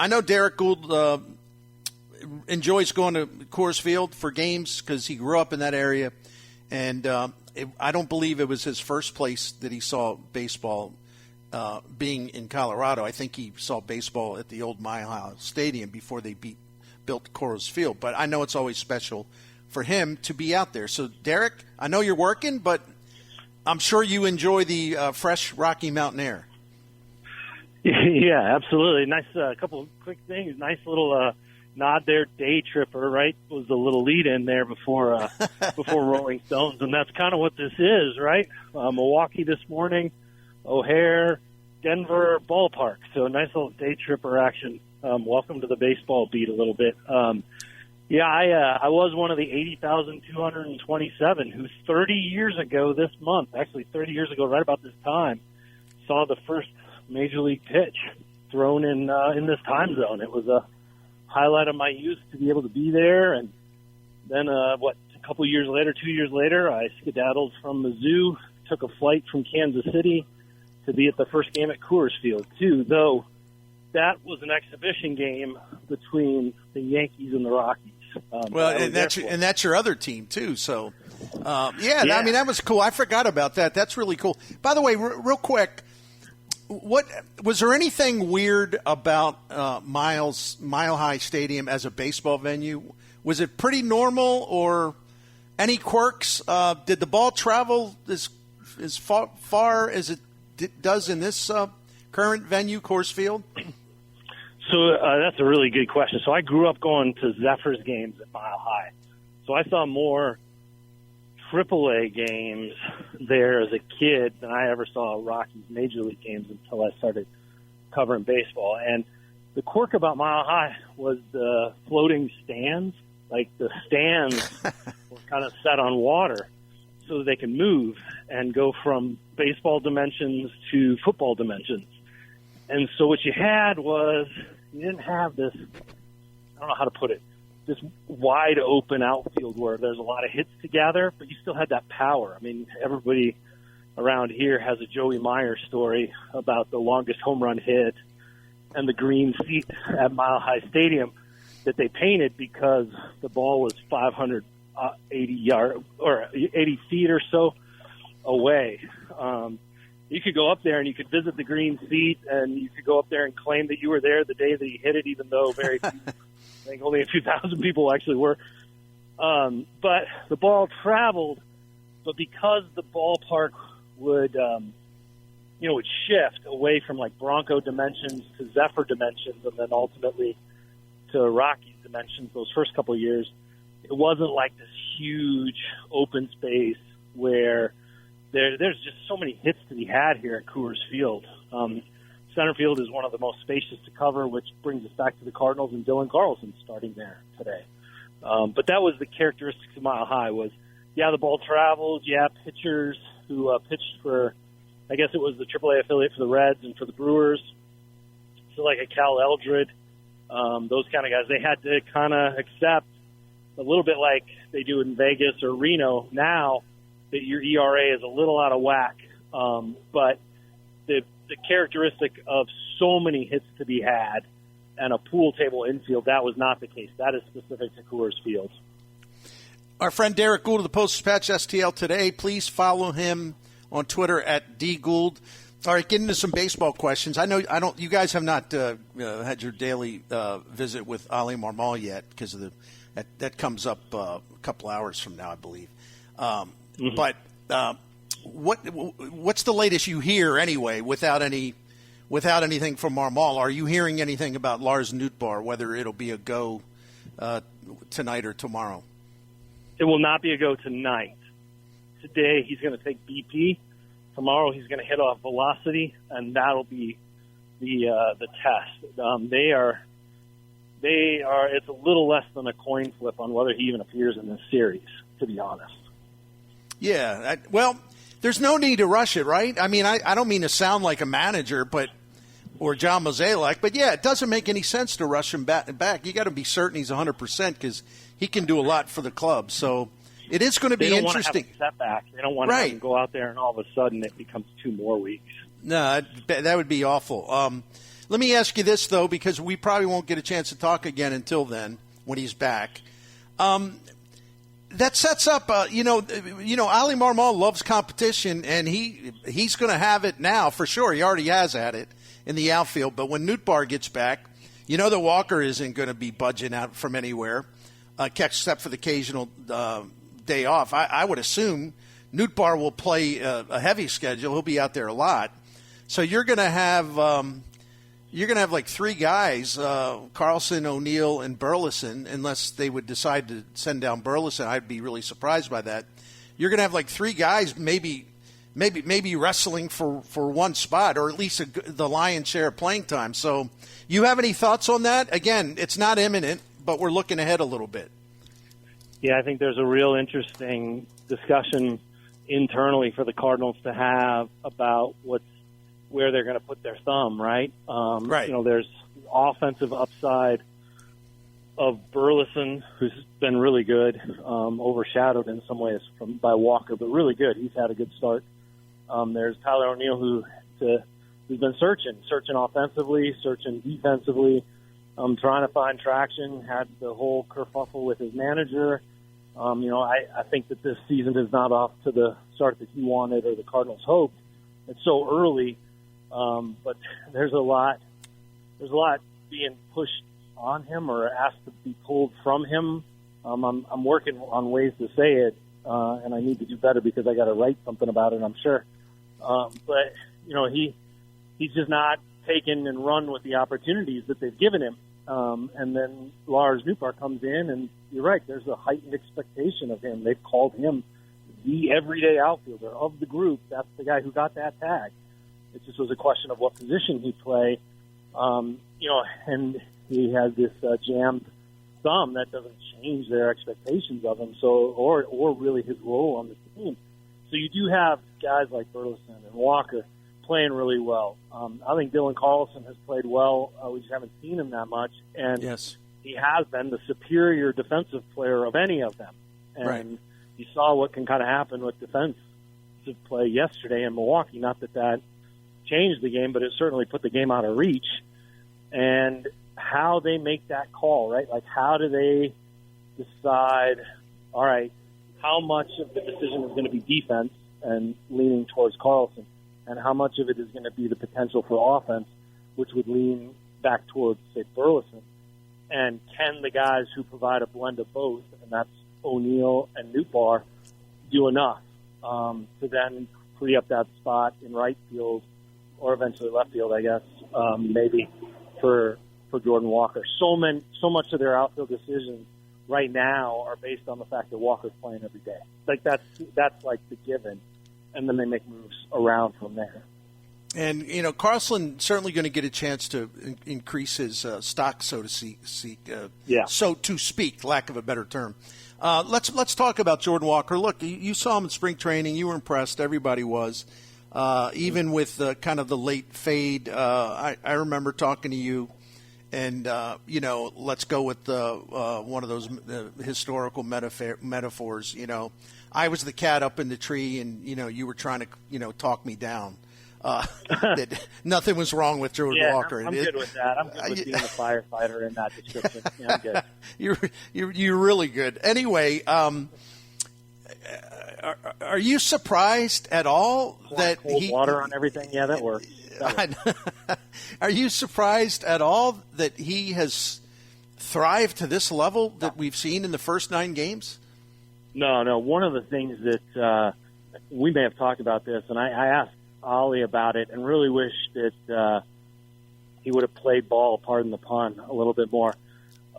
I know Derrick Goold enjoys going to Coors Field for games because he grew up in that area. And I don't believe it was his first place that he saw baseball being in Colorado. I think he saw baseball at the old Mile High Stadium before they built Coors Field. But I know it's always special for him to be out there. So, Derrick, I know you're working, but I'm sure you enjoy the fresh Rocky Mountain air. Yeah, absolutely. Nice couple of quick things. Nice little nod there. Day tripper, right? Was the little lead in there before Rolling Stones, and that's kind of what this is, right? Milwaukee this morning, O'Hare, Denver ballpark. So nice little day tripper action. Welcome to the baseball beat a little bit. I was one of the 80,227 who 30 years ago this month, actually 30 years ago, right about this time, saw the first major league pitch thrown in this time zone. It was a highlight of my youth to be able to be there. And then, a couple years later, 2 years later, I skedaddled from the zoo, took a flight from Kansas City to be at the first game at Coors Field, too, though that was an exhibition game between the Yankees and the Rockies. And that's your other team, too. So, I mean, that was cool. I forgot about that. That's really cool. By the way, real quick, what was there anything weird about Mile High Stadium as a baseball venue? Was it pretty normal, or any quirks? Did the ball travel as far as it does in this current venue, Coors Field? So that's a really good question. So I grew up going to Zephyrs games at Mile High. So I saw more AAA games there as a kid than I ever saw Rockies major league games until I started covering baseball. And the quirk about Mile High was the floating stands. Like the stands were kind of set on water so that they can move and go from baseball dimensions to football dimensions. And so what you had was you didn't have this, I don't know how to put it, this wide open outfield where there's a lot of hits to gather, but you still had that power. I mean, everybody around here has a Joey Meyer story about the longest home run hit and the green seat at Mile High Stadium that they painted because the ball was 80 feet or so away. You could go up there and you could visit the green seat, and you could go up there and claim that you were there the day that you hit it, even though very few, I think only a few thousand people actually were. But the ball traveled, but because the ballpark would shift away from like Bronco dimensions to Zephyr dimensions, and then ultimately to Rockies dimensions those first couple of years, it wasn't like this huge open space where there's just so many hits to be had here at Coors Field. Center field is one of the most spacious to cover, which brings us back to the Cardinals and Dylan Carlson starting there today. But that was the characteristics of Mile High was, the ball traveled, pitchers who pitched for, I guess it was the AAA affiliate for the Reds and for the Brewers, so like a Cal Eldred, those kind of guys, they had to kind of accept a little bit like they do in Vegas or Reno now, that your ERA is a little out of whack. But the characteristic of so many hits to be had and a pool table infield, that was not the case. That is specific to Coors Field. Our friend Derrick Goold of the Post-Dispatch STL today. Please follow him on Twitter at @dgould. All right, get into some baseball questions. You guys have not had your daily visit with Ali Marmol yet because of that comes up a couple hours from now, I believe. Mm-hmm. But what's the latest you hear anyway? Without anything from Marmol, are you hearing anything about Lars Nootbaar? Whether it'll be a go tonight or tomorrow? It will not be a go tonight. Today he's going to take BP. Tomorrow he's going to hit off velocity, and that'll be the test. They are. It's a little less than a coin flip on whether he even appears in this series, to be honest. Yeah, there's no need to rush it, right? I mean, I don't mean to sound like a manager, or John Mozeliak, but it doesn't make any sense to rush him back. You got to be certain he's 100% because he can do a lot for the club. So it is going to be interesting. They don't want to have a setback. They don't want to have him go out there and all of a sudden it becomes 2 more weeks. No, that would be awful. Let me ask you this, though, because we probably won't get a chance to talk again until then when he's back. That sets up, Ali Marmol loves competition, and he's going to have it now for sure. He already has had it in the outfield. But when Nootbaar gets back, that Walker isn't going to be budging out from anywhere, except for the occasional day off. I would assume Nootbaar will play a heavy schedule. He'll be out there a lot. So you're going to have like three guys, Carlson, O'Neill, and Burleson, unless they would decide to send down Burleson. I'd be really surprised by that. You're going to have like three guys maybe wrestling for one spot, or at least the lion's share of playing time. So you have any thoughts on that? Again, it's not imminent, but we're looking ahead a little bit. Yeah, I think there's a real interesting discussion internally for the Cardinals to have about where they're going to put their thumb, right? Right. There's offensive upside of Burleson, who's been really good, overshadowed in some ways by Walker, but really good. He's had a good start. There's Tyler O'Neill, who's been searching offensively, searching defensively, trying to find traction, had the whole kerfuffle with his manager. I think that this season is not off to the start that he wanted or the Cardinals hoped. It's so early. But there's a lot being pushed on him or asked to be pulled from him. I'm working on ways to say it, and I need to do better because I got to write something about it, I'm sure. But he's just not taken and run with the opportunities that they've given him. And then Lars Nootbaar comes in, and you're right, there's a heightened expectation of him. They've called him the everyday outfielder of the group. That's the guy who got that tag. It just was a question of what position he'd play. And he has this jammed thumb that doesn't change their expectations of him, or really his role on the team. So you do have guys like Burleson and Walker playing really well. I think Dylan Carlson has played well. We just haven't seen him that much. And yes, he has been the superior defensive player of any of them. And right. You saw what can kind of happen with defensive play yesterday in Milwaukee. Not that changed the game, but it certainly put the game out of reach. And how they make that call, right? Like, how do they decide, all right, how much of the decision is going to be defense and leaning towards Carlson, and how much of it is going to be the potential for offense, which would lean back towards, say, Burleson? And can the guys who provide a blend of both, and that's O'Neill and Nootbaar, do enough to then free up that spot in right field or eventually left field, I guess, maybe for Jordan Walker. So much of their outfield decisions right now are based on the fact that Walker's playing every day. Like that's like the given, and then they make moves around from there. And Carlson certainly going to get a chance to increase his stock, so to speak, lack of a better term. Let's talk about Jordan Walker. Look, you saw him in spring training. You were impressed. Everybody was. Even with kind of the late fade, I remember talking to you, and let's go with one of those historical metaphors. I was the cat up in the tree, and you were trying to talk me down. That nothing was wrong with Jordan Walker. I'm good with that. I'm good with being a firefighter in that description. Yeah, I'm good. You're really good. Anyway, are you surprised at all that cold water on everything? Yeah, that works. Are you surprised at all that he has thrived to this level that we've seen in the first 9 games? No. One of the things that we may have talked about this, and I asked Ollie about it, and really wish that he would have played ball, pardon the pun, a little bit more.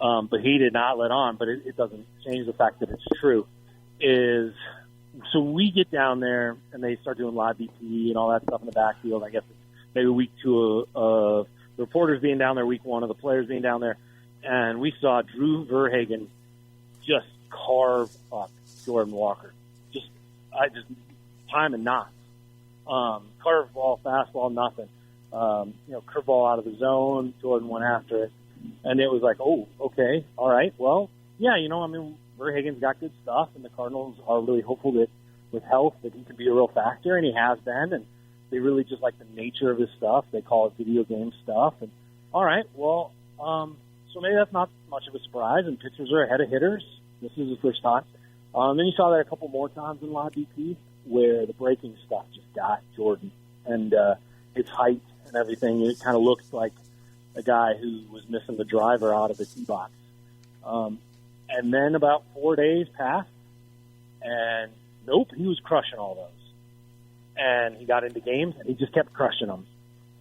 But he did not let on. But it doesn't change the fact that it's true. So we get down there, and they start doing live BP and all that stuff in the backfield. I guess it's maybe week 2 of the reporters being down there, week 1 of the players being down there. And we saw Drew Verhagen just carve up Jordan Walker. Just time and knots. Curveball, fastball, nothing. Curveball out of the zone. Jordan went after it. And it was like, oh, okay, all right. Well, yeah, Verhagen's got good stuff, and the Cardinals are really hopeful that with health that he can be a real factor, and he has been. And they really just like the nature of his stuff. They call it video game stuff. And All right, well, so maybe that's not much of a surprise, and pitchers are ahead of hitters. This is the first time. Then you saw that a couple more times in Live BP where the breaking stuff just got Jordan. And his height and everything, it kind of looked like a guy who was missing the driver out of the tee box. And then about 4 days passed, and nope, he was crushing all those. And he got into games, and he just kept crushing them.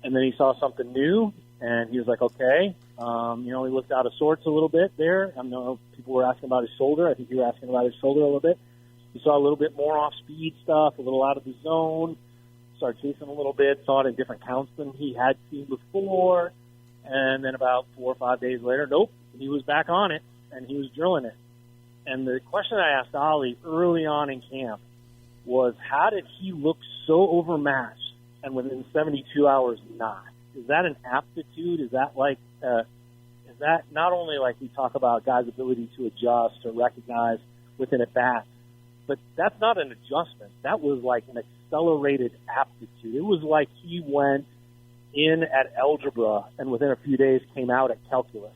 And then he saw something new, and he was like, okay. He looked out of sorts a little bit there. I know people were asking about his shoulder. I think you were asking about his shoulder a little bit. He saw a little bit more off-speed stuff, a little out of the zone, started chasing a little bit, saw it in different counts than he had seen before. And then about 4 or 5 days later, nope, he was back on it, and he was drilling it. And the question I asked Ollie early on in camp was, how did he look so overmatched and within 72 hours not? Is that an aptitude? Is that is that not only like we talk about guys' ability to adjust or recognize within a bat, but that's not an adjustment. That was like an accelerated aptitude. It was like he went in at algebra and within a few days came out at calculus.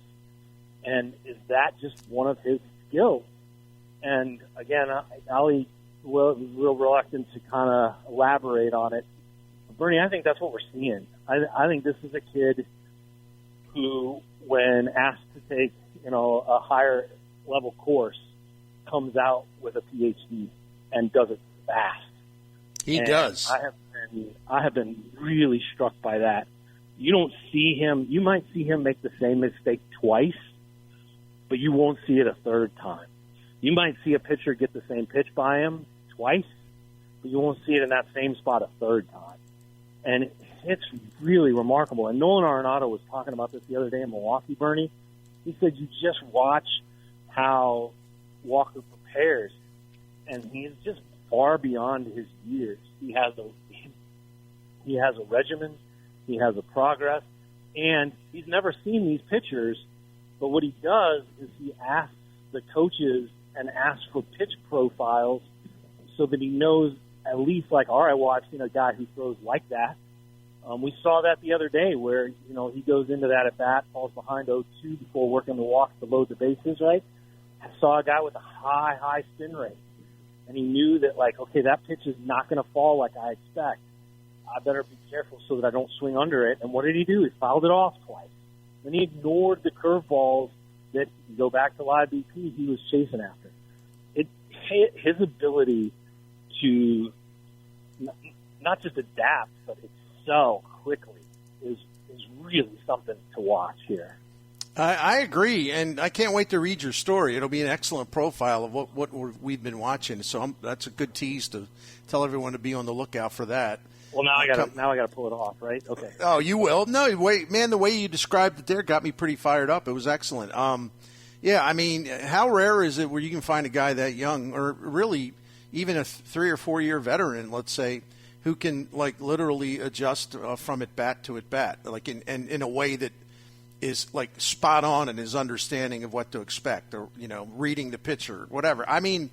And is that just one of his skills? And again, Ollie was real reluctant to kind of elaborate on it. Bernie, I think that's what we're seeing. I think this is a kid who, when asked to take, a higher level course, comes out with a PhD and does it fast. He does. I have been really struck by that. You don't see him. You might see him make the same mistake twice, but you won't see it a third time. You might see a pitcher get the same pitch by him twice, but you won't see it in that same spot a third time. And it's really remarkable. And Nolan Arenado was talking about this the other day in Milwaukee, Bernie. He said, you just watch how Walker prepares, and he's just far beyond his years. He has a regimen, he has a progress, and he's never seen these pitchers. But what he does is he asks the coaches and asks for pitch profiles so that he knows at least like, all right, well, I've seen a guy who throws like that. We saw that the other day where, he goes into that at bat, falls behind 0-2 before working the walk to load the bases, right? I saw a guy with a high spin rate. And he knew that, like, okay, that pitch is not going to fall like I expect. I better be careful so that I don't swing under it. And what did he do? He fouled it off twice. Then he ignored the curveballs that, you go back to Live BP, he was chasing after. His ability to not just adapt, but excel quickly is really something to watch here. I agree, and I can't wait to read your story. It'll be an excellent profile of what we've been watching. So that's a good tease to tell everyone to be on the lookout for that. Well, now I got to pull it off, right? Okay. Oh, you will? No, wait, man. The way you described it there got me pretty fired up. It was excellent. Yeah, I mean, how rare is it where you can find a guy that young, or really even a 3 or 4 year veteran, let's say, who can like literally adjust from at bat to at bat, like in a way that is like spot on in his understanding of what to expect, or reading the pitcher, whatever. I mean,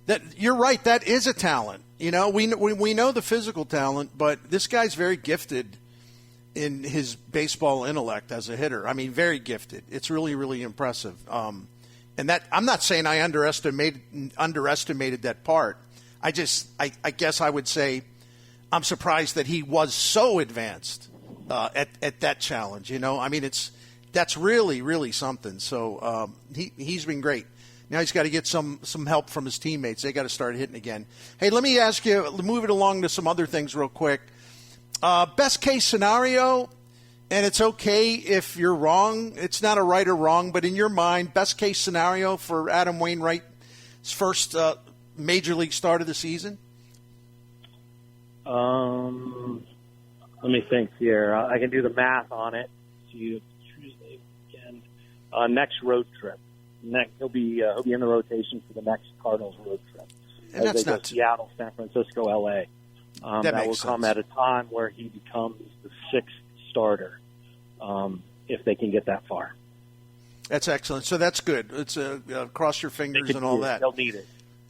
that you're right. That is a talent. We know the physical talent, but this guy's very gifted in his baseball intellect as a hitter. I mean, very gifted. It's really, really impressive. And that I'm not saying I underestimated that part. I guess I would say I'm surprised that he was so advanced at that challenge. I mean, that's really, really something. So he's been great. Now he's got to get some help from his teammates. They got to start hitting again. Hey, let me ask you, move it along to some other things real quick. Best case scenario, and it's okay if you're wrong. It's not a right or wrong, but in your mind, best case scenario for Adam Wainwright's first major league start of the season? Let me think here. I can do the math on it. Tuesday weekend, next road trip. He'll be in the rotation for the next Cardinals road trip. And that's not Seattle, San Francisco, LA. That will come at a time where he becomes the sixth starter, if they can get that far. That's excellent. So that's good. It's cross your fingers and all that. They'll need it.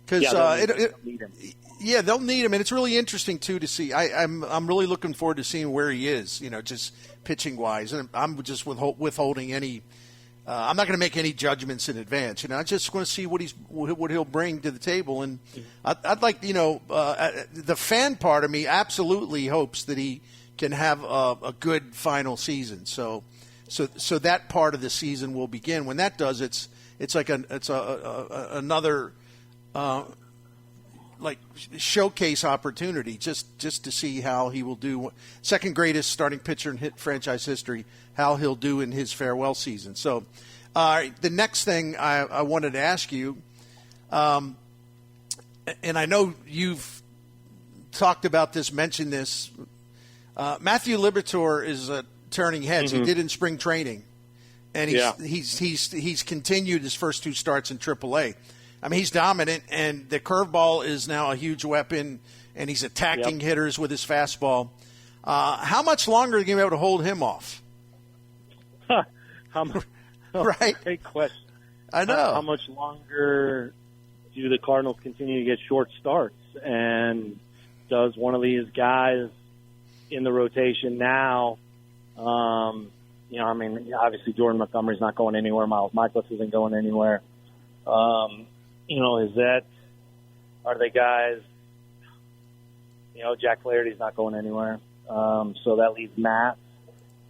because they'll need him. Yeah, they'll need him, and it's really interesting too to see. I'm really looking forward to seeing where he is, just pitching wise, and I'm just withholding any. I'm not going to make any judgments in advance. I just want to see what he'll bring to the table, and I'd like the fan part of me absolutely hopes that he can have a good final season. So that part of the season will begin. When that does, it's like another. Like showcase opportunity just to see how he will do. Second greatest starting pitcher in franchise history, how he'll do in his farewell season. So the next thing I wanted to ask you, and I know you've talked about this, mentioned this, Matthew Liberatore is turning heads. Mm-hmm. He did in spring training, and he's continued his first 2 starts in AAA. I mean, he's dominant, and the curveball is now a huge weapon, and he's attacking hitters with his fastball. How much longer are you going to be able to hold him off? Right? Great question. I know. How much longer do the Cardinals continue to get short starts? And does one of these guys in the rotation now, obviously Jordan Montgomery's not going anywhere. Miles Miklasz isn't going anywhere. Are they guys, Jack Flaherty's not going anywhere. So that leaves Matt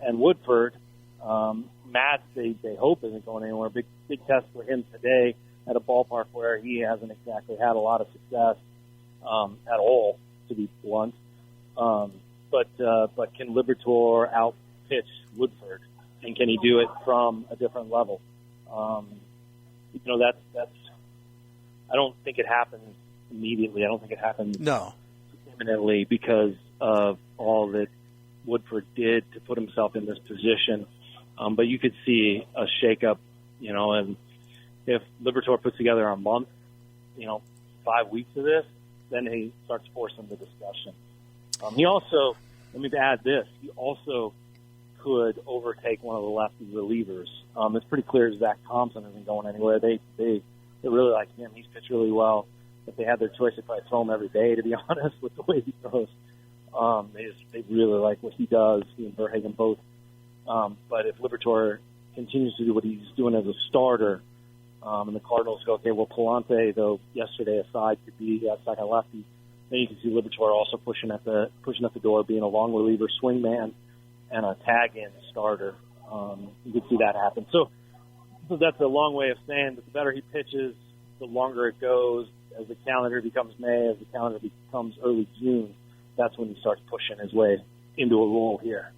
and Woodford. Matt, they hope isn't going anywhere. Big test for him today at a ballpark where he hasn't exactly had a lot of success, at all, to be blunt. But can Liberatore out-pitch Woodford? And can he do it from a different level? That's I don't think it happens immediately. I don't think it happens imminently because of all that Woodford did to put himself in this position. But you could see a shakeup, and if Liberatore puts together a month, 5 weeks of this, then he starts forcing the discussion. He also, let me add this, he also could overtake one of the lefty relievers. It's pretty clear Zach Thompson isn't going anywhere. They really like him. He's pitched really well. If they had their choice, they'd probably throw him every day, to be honest, with the way he throws. They really like what he does, he and Verhagen both. But if Liberatore continues to do what he's doing as a starter, and the Cardinals go, okay, well, Palante, though, yesterday aside, could be second lefty, then you can see Liberatore also pushing at the door, being a long reliever, swing man, and a tag-in starter. You could see that happen. So that's a long way of saying that the better he pitches, the longer it goes. As the calendar becomes May, as the calendar becomes early June, that's when he starts pushing his way into a role here.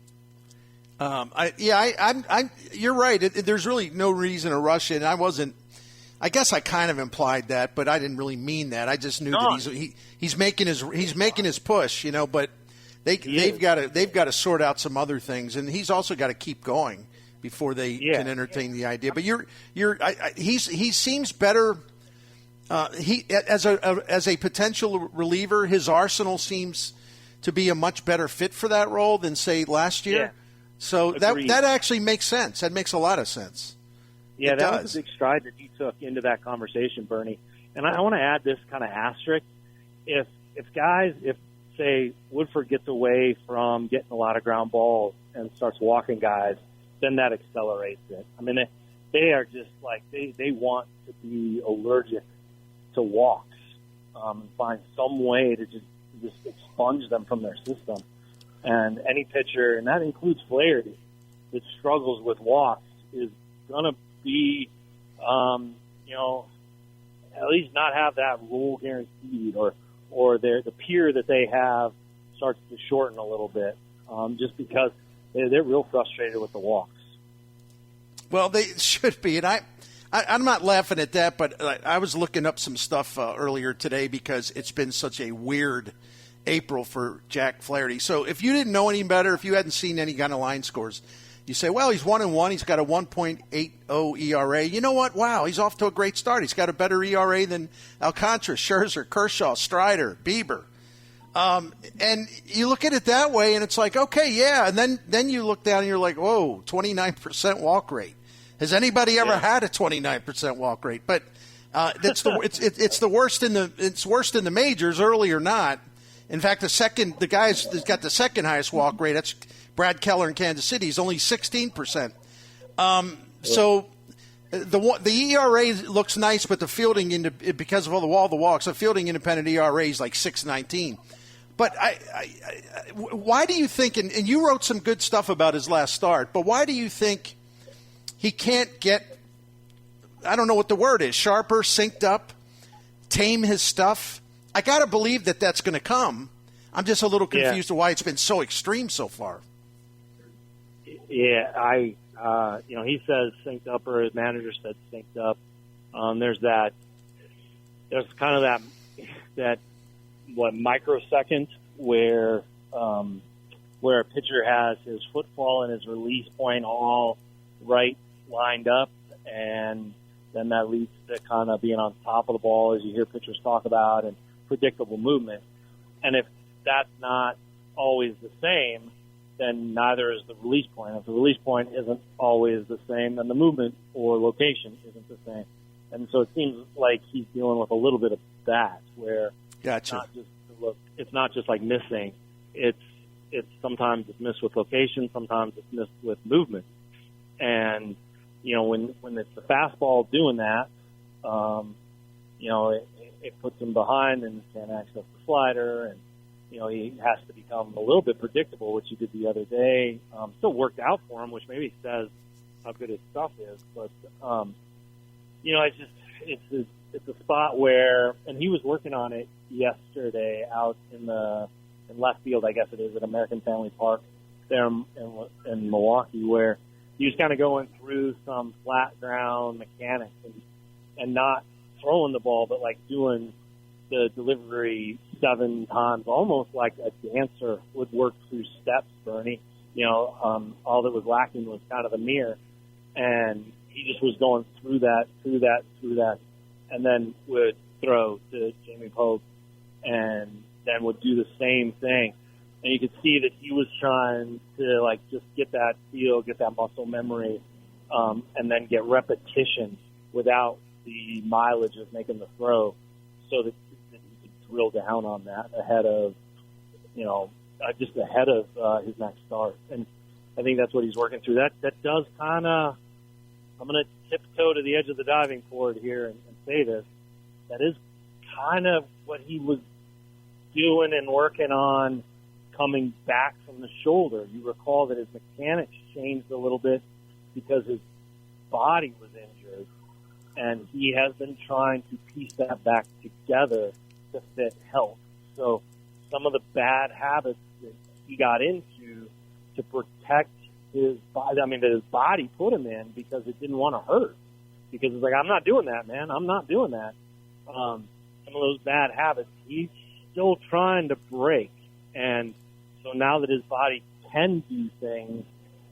You're right. There's really no reason to rush it. I guess I kind of implied that, but I didn't really mean that. I just knew that he's making his push, But they've got to sort out some other things, and he's also got to keep going before they can entertain the idea. But he seems better. As a potential reliever, his arsenal seems to be a much better fit for that role than, say, last year. Yeah. So that actually makes sense. That makes a lot of sense. Yeah, that was a big stride that you took into that conversation, Bernie. And I want to add this kind of asterisk. If say Woodford gets away from getting a lot of ground balls and starts walking guys, then that accelerates it. I mean, they are just like they want to be allergic to walks, and find some way to just expunge them from their system. And any pitcher, and that includes Flaherty, that struggles with walks is going to be, at least not have that rule guaranteed, or the peer that they have starts to shorten a little bit, just because they're real frustrated with the walks. Well, they should be, and I'm not laughing at that, but I was looking up some stuff earlier today because it's been such a weird April for Jack Flaherty. So if you didn't know any better, if you hadn't seen any kind of line scores, you say, well, he's 1-1. He's got a 1.80 ERA. You know what? Wow, he's off to a great start. He's got a better ERA than Alcantara, Scherzer, Kershaw, Strider, Bieber. And you look at it that way, and it's like, okay, yeah. And then you look down, and you're like, whoa, 29% walk rate. Has anybody ever had a 29% walk rate? But It's the worst it's worst in the majors, early or not. In fact, the guy's got the second highest walk rate. That's Brad Keller in Kansas City. He's only 16%. So the ERA looks nice, but the fielding because of all the walks, the fielding independent ERA is like 6.19. But why do you think? And you wrote some good stuff about his last start. But why do you think he can't get? I don't know what the word is. Sharper, synced up, tame his stuff. I got to believe that that's going to come. I'm just a little confused to why it's been so extreme so far. Yeah, he says synced up, or his manager said synced up. There's kind of that microsecond where a pitcher has his footfall and his release point all right lined up, and then that leads to kind of being on top of the ball, as you hear pitchers talk about, and predictable movement. And if that's not always the same, then neither is the release point. If the release point isn't always the same, then the movement or location isn't the same. And so it seems like he's dealing with a little bit of that, where Gotcha. it's not just like missing. It's sometimes it's missed with location, sometimes it's missed with movement. And when it's the fastball doing that, it puts him behind and can't access the slider, and he has to become a little bit predictable, which he did the other day. Still worked out for him, which maybe says how good his stuff is. But it's a spot where, and he was working on it yesterday out in left field, I guess it is, at American Family Park there in Milwaukee, where he was kind of going through some flat ground mechanics and not throwing the ball, but like doing the delivery 7 times, almost like a dancer would work through steps, Bernie. All that was lacking was kind of a mirror, and he just was going through that, and then would throw to Jamie Pope, and then would do the same thing. And you could see that he was trying to like just get that feel, get that muscle memory, and then get repetition without the mileage of making the throw, so that he could drill down on that ahead of, just ahead of his next start. And I think that's what he's working through. That does kind of, I'm going to tiptoe to the edge of the diving board here and say this, that is kind of what he was doing and working on coming back from the shoulder. You recall that his mechanics changed a little bit because his body was injured, and he has been trying to piece that back together to fit health. So some of the bad habits that he got into to protect his body, that his body put him in because it didn't want to hurt. Because it's like, I'm not doing that, man. I'm not doing that. Some of those bad habits, he's still trying to break. And so now that his body can do things,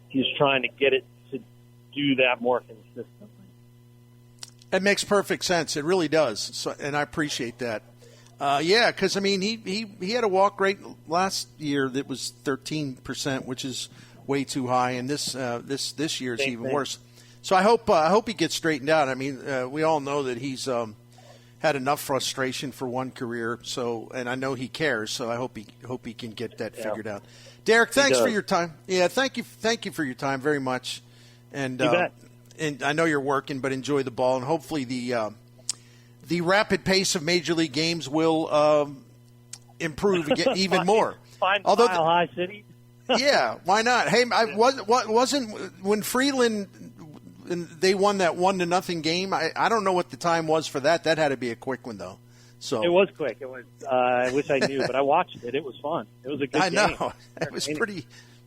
he's trying to get it to do that more consistently. It makes perfect sense. It really does. So, and I appreciate that. Because he had a walk rate last year that was 13%, which is way too high, and this year is even worse. So I hope he gets straightened out. We all know that he's had enough frustration for one career. So, and I know he cares. So I hope he can get that figured out. Derrick, thanks for your time. Yeah, thank you for your time very much. And you bet. And I know you're working, but enjoy the ball, and hopefully the rapid pace of Major League games will improve even more. Although Mile High City. Yeah, why not? Hey, wasn't when Freeland they won that 1-0 game. I don't know what the time was for that. That had to be a quick one though. So it was quick. It was. I wish I knew, but I watched it. It was fun. It was a good game. I know. It was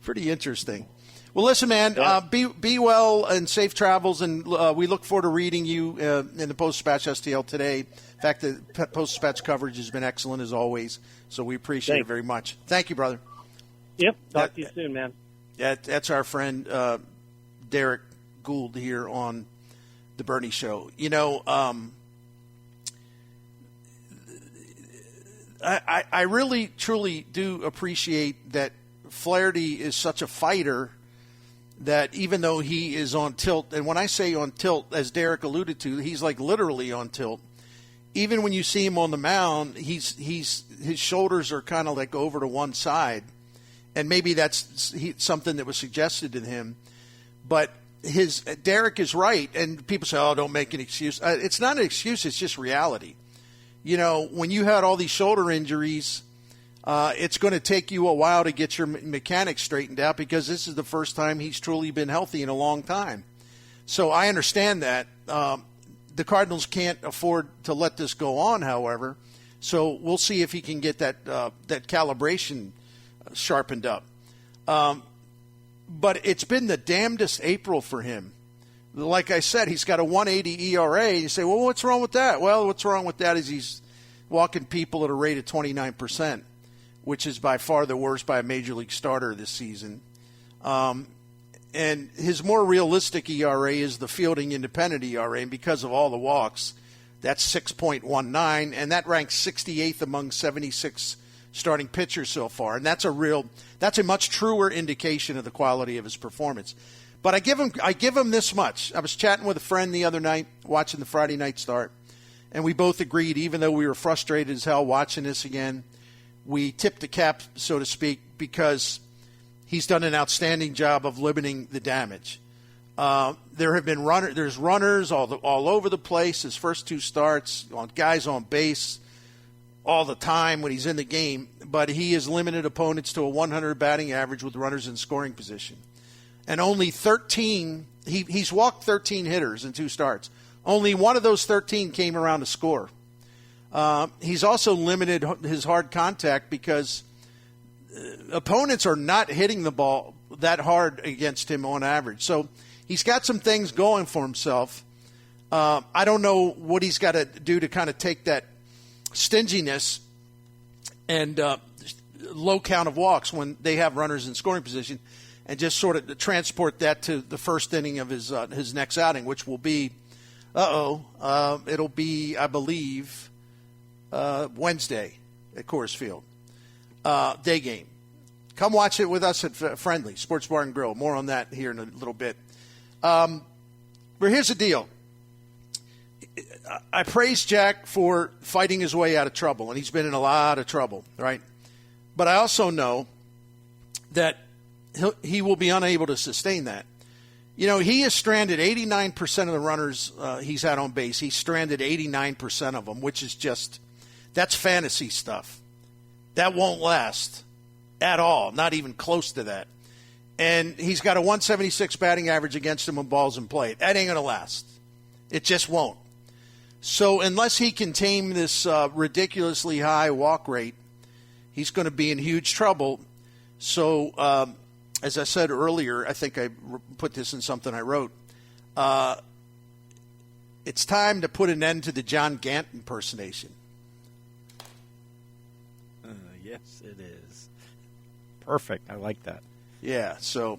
pretty interesting. Well, listen, man. Be well and safe travels, and we look forward to reading you in the Post-Dispatch STL today. In fact, the Post-Dispatch coverage has been excellent as always, so we appreciate it very much. Thank you, brother. Yep. Talk to you soon, man. That's our friend Derrick Goold here on the Bernie Show. I really, truly do appreciate that Flaherty is such a fighter that even though he is on tilt, and when I say on tilt, as Derrick alluded to, he's like literally on tilt. Even when you see him on the mound, his shoulders are kind of like over to one side, and maybe that's something that was suggested to him. But Derrick is right, and people say, "Oh, don't make an excuse." It's not an excuse; it's just reality. You know, when you had all these shoulder injuries, it's going to take you a while to get your mechanics straightened out because this is the first time he's truly been healthy in a long time. So I understand that. The Cardinals can't afford to let this go on, however. So we'll see if he can get that calibration sharpened up. But it's been the damnedest April for him. Like I said, he's got a 1.80 ERA. You say, well, what's wrong with that? Well, what's wrong with that is he's walking people at a rate of 29%, which is by far the worst by a Major League starter this season. And his more realistic ERA is the fielding independent ERA, and because of all the walks, that's 6.19, and that ranks 68th among 76 starting pitchers so far. And that's a much truer indication of the quality of his performance. But I give him this much. I was chatting with a friend the other night, watching the Friday night start, and we both agreed, even though we were frustrated as hell watching this again, we tipped the cap, so to speak, because he's done an outstanding job of limiting the damage. There have been there's runners all over the place. His first two starts, guys on base all the time when he's in the game, but he has limited opponents to a 100 batting average with runners in scoring position. And only 13, he's walked 13 hitters in two starts. Only one of those 13 came around to score. He's also limited his hard contact because opponents are not hitting the ball that hard against him on average. So he's got some things going for himself. I don't know what he's got to do to kind of take that stinginess and low count of walks when they have runners in scoring position and just sort of transport that to the first inning of his next outing, which will be, it'll be, I believe, Wednesday at Coors Field. Day game. Come watch it with us at Friendly, Sports Bar and Grill. More on that here in a little bit. But here's the deal. I praise Jack for fighting his way out of trouble, and he's been in a lot of trouble, right? But I also know that he will be unable to sustain that. You know, he has stranded 89% of the runners he's had on base. He's stranded 89% of them, which is that's fantasy stuff. That won't last at all, not even close to that. And he's got a 176 batting average against him when balls in play. That ain't going to last. It just won't. So unless he can tame this ridiculously high walk rate, he's going to be in huge trouble. So as I said earlier, I think I put this in something I wrote. It's time to put an end to the John Gant impersonation. Yes, it is. Perfect. I like that. Yeah, so